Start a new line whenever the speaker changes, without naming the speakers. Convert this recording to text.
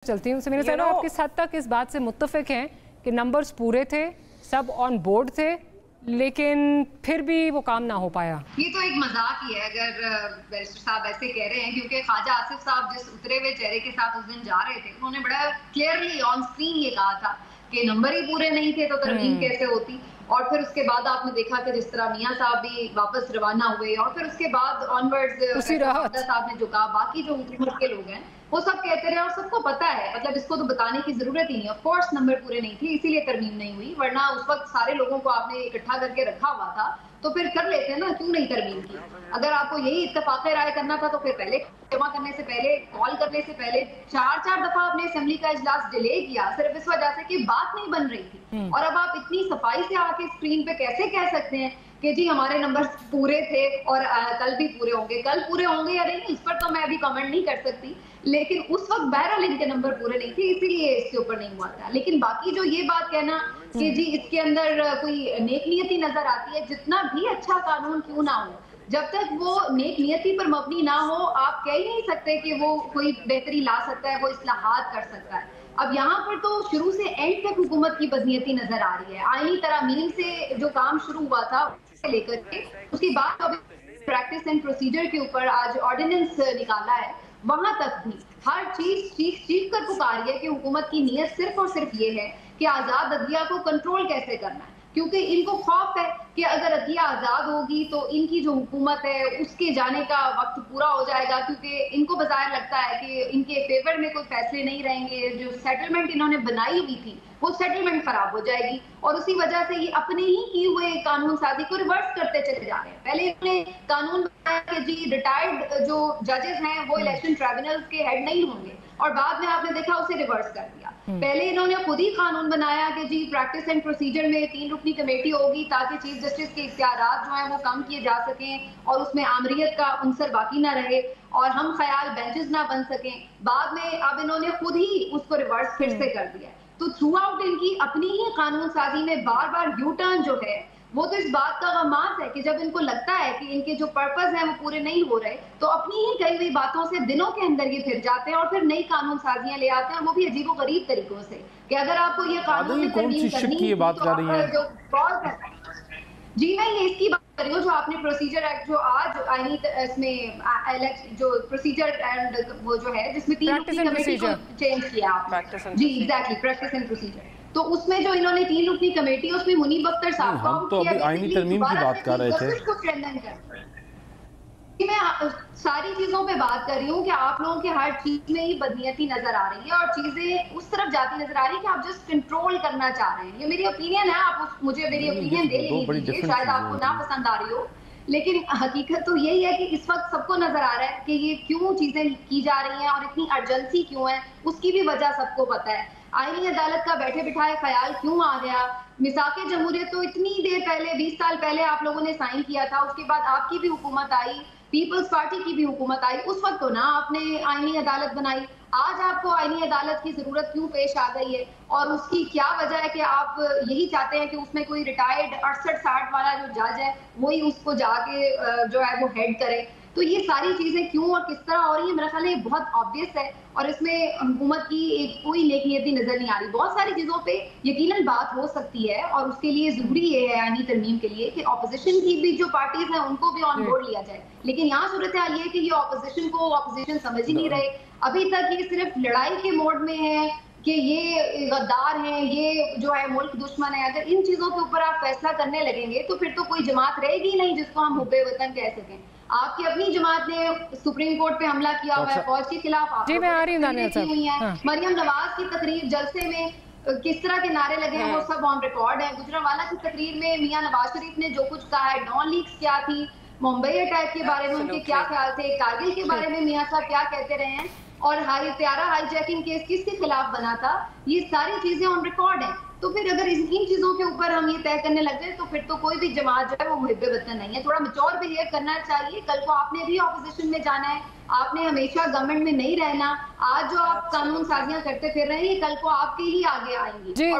चलती हूँ समीरा साहब, आप किस हद तक इस बात से मुत्तफिक हैं कि नंबर्स पूरे थे, सब ऑन बोर्ड थे, लेकिन फिर भी वो काम ना हो पाया?
ये तो एक मजाक ही है अगर बैरिस्टर साहब ऐसे कह रहे हैं, क्योंकि ख्वाजा आसिफ साहब जिस उतरे हुए चेहरे के साथ उस दिन जा रहे थे, उन्होंने बड़ा क्लियरली ऑन स्क्रीन ये कहा था कि नंबर ही पूरे नहीं थे तो तरमीम कैसे होती। और फिर उसके बाद आपने देखा कि जिस तरह मियां साहब भी वापस रवाना हुए और फिर उसके बाद ऑनवर्ड्स साहब ने जो कहा, बाकी जो हुकूमत के लोग हैं वो सब कहते रहे और सबको पता है, मतलब इसको तो बताने की जरूरत ही नहीं। ऑफ कोर्स नंबर पूरे नहीं थे, इसीलिए तरमीम नहीं हुई, वरना उस वक्त सारे लोगों को आपने इकट्ठा करके रखा हुआ था तो फिर कर लेते हैं ना, क्यों नहीं तरमीम की? अगर आपको यही इत्तेफाक राय करना था तो फिर पहले जमा करने से पहले, कॉल करने से पहले चार दफा आपने असेंबली का इजलास डिले किया सिर्फ इस वजह से कि बात नहीं बन रही थी। और अब आप इतनी सफाई से आके स्क्रीन पे कैसे कह सकते हैं कि जी हमारे नंबर पूरे थे और कल भी पूरे होंगे? कल पूरे होंगे या नहीं इस पर तो मैं अभी कमेंट नहीं कर सकती, लेकिन उस वक्त बहरहाल इनके नंबर पूरे नहीं थे, इसीलिए इसके ऊपर नहीं हुआ था। लेकिन बाकी जो ये बात कहना कि जी इसके अंदर कोई नेक नियति नजर आती है, जितना भी अच्छा कानून क्यों ना हो, जब तक वो नेक नियति पर मबनी ना हो आप कह ही नहीं सकते कि वो कोई बेहतरी ला सकता है, वो इस्लाहात कर सकता है। अब यहाँ पर तो शुरू से एंड तक हुकूमत की बदनीयती नजर आ रही है। आईनी तरमीम से जो काम शुरू हुआ था लेकर के उसके बाद प्रैक्टिस एंड प्रोसीजर के ऊपर आज ऑर्डिनेंस निकाला है, वहां तक भी हर चीज चीख कर पुकारी है कि हुकूमत की नीयत सिर्फ और सिर्फ ये है कि आजाद अदलिया को कंट्रोल कैसे करना है, क्योंकि इनको खौफ है कि अगर अदलिया आजाद होगी तो इनकी जो हुकूमत है उसके जाने का वक्त पूरा हो जाएगा, क्योंकि इनको बाजार लगता है कि इनके फेवर में कोई फैसले नहीं रहेंगे, जो सेटलमेंट इन्होंने बनाई हुई थी वो सेटलमेंट खराब हो जाएगी और उसी वजह से ये अपने ही किए हुए कानून साजी को रिवर्स करते चले जा रहे हैं। पहले इन्होंने कानून बनाया कि जी रिटायर्ड जो जजेस हैं वो इलेक्शन ट्राइब्यूनल के हेड नहीं होंगे और बाद में आपने देखा उसे रिवर्स कर दिया। पहले इन्होंने खुद ही कानून बनाया कि जी प्रैक्टिस एंड प्रोसीजर में 3 रुकनी कमेटी होगी ताकि चीफ जस्टिस के इख्तियारात जो है वो कम किए जा सकें और उसमें आमरीयत का अंसर बाकी ना रहे और हम ख्याल बेंचेस ना बन सकें। बाद में अब इन्होंने खुद ही उसको रिवर्स फिर से कर दिया। तो थ्रू आउट इनकी अपनी ही कानून साजी में बार बार यू टर्न जो है वो तो इस बात का गमाज है कि जब इनको लगता है कि इनके जो पर्पस हैं वो पूरे नहीं हो रहे तो अपनी ही कही हुई बातों से दिनों के अंदर ये फिर जाते हैं और फिर नई कानून साजियां ले आते हैं, वो भी अजीबो गरीब तरीकों से कि अगर आपको ये कानून में तरमीम करनी है
बात कर रही है
जो कॉल कर जी मैं ये इसकी बात कर रही हूँ जो आपने प्रोसीजर एक्ट जो आज आईनी इसमें जो प्रोसीजर एंड वो जो है जिसमें 3 रुकनी कमेटी को चेंज किया आपने जी एग्जैक्टली प्रैक्टिस एंड प्रोसीजर, तो उसमें जो इन्होंने 3 रुकनी कमेटी उसमें मुनीब अख्तर साहब
हम तो अभी आईनी तरमीम की बात कर रहे थे।
मैं सारी चीजों पे बात कर रही हूँ कि आप लोगों के हर चीज में ही बदनीयती नजर आ रही है और चीजें उस तरफ जाती नजर आ रही है कि आप जस्ट कंट्रोल करना चाह रहे हैं। ये मेरी ओपिनियन है, आप मुझे मेरी ओपिनियन दे लीजिए, शायद आपको ना पसंद आ रही हो, लेकिन हकीकत तो यही है कि इस वक्त सबको नजर आ रहा है कि ये क्यों चीजें की जा रही हैं और इतनी अर्जेंसी क्यों है, उसकी भी वजह सबको पता है। आईनी अदालत का बैठे बिठाए ख्याल क्यों आ गया? मिसाके जमहूरियत तो इतनी देर पहले 20 साल पहले आप लोगों ने साइन किया था, उसके बाद आपकी भी हुकूमत आई, पीपल्स पार्टी की भी हुकूमत आई, उस वक्त तो ना आपने आईनी अदालत बनाई। आज आपको आईनी अदालत की जरूरत क्यों पेश आ गई है और उसकी क्या वजह है कि आप यही चाहते हैं कि उसमें कोई रिटायर्ड 68-60 वाला जो जज है वही उसको जाके जो है वो हेड करे? तो ये सारी चीजें क्यों और किस तरह हो रही है, मेरा ख्याल है ये बहुत ऑब्वियस है और इसमें हुकूमत की एक कोई नेक नियति नजर नहीं आ रही। बहुत सारी चीजों पे यकीनन बात हो सकती है और उसके लिए जरूरी ये है आईनी तरमीम के लिए कि ऑपोजिशन की भी जो पार्टीज हैं उनको भी ऑन बोर्ड लिया जाए, लेकिन यहाँ सूरत हाल ये है कि ये ऑपोजिशन को ऑपोजिशन समझ ही नहीं रहे। अभी तक ये सिर्फ लड़ाई के मोड में है कि ये गद्दार हैं, ये जो है मुल्क दुश्मन है। अगर इन चीजों के ऊपर आप फैसला करने लगेंगे तो फिर तो कोई जमात रहेगी नहीं जिसको हम हुब्बे वतन कह सकें। आपकी अपनी जमात ने सुप्रीम कोर्ट पे हमला किया हुआ है फौज के खिलाफ,
जी मैं आ रही हूं।
मरियम नवाज की तकरीर जलसे में किस तरह के नारे लगे हैं वो सब ऑन रिकॉर्ड है। गुजरांवाला की तकरीर में मियां नवाज शरीफ ने जो कुछ कहा है, डॉन लीक्स क्या थी, मुंबई अटैक के बारे में उनके क्या ख्याल थे, कारगिल के बारे में मियां साहब क्या कहते रहे हैं और त्यारा हाईजैकिंग केस किसके खिलाफ बना था, ये सारी चीजें ऑन रिकॉर्ड हैं। तो फिर अगर इन चीजों के ऊपर हम ये तय करने लग जाए तो फिर तो कोई भी जमात जो है वो मुहिब्बे वतन नहीं है। थोड़ा मैच्योर बिहेव करना चाहिए। कल को आपने भी ऑपोजिशन में जाना है, आपने हमेशा गवर्नमेंट में नहीं रहना। आज जो आप कानून साजियां करते फिर रहे हैं कल को आपके ही आगे आएंगी।
जी,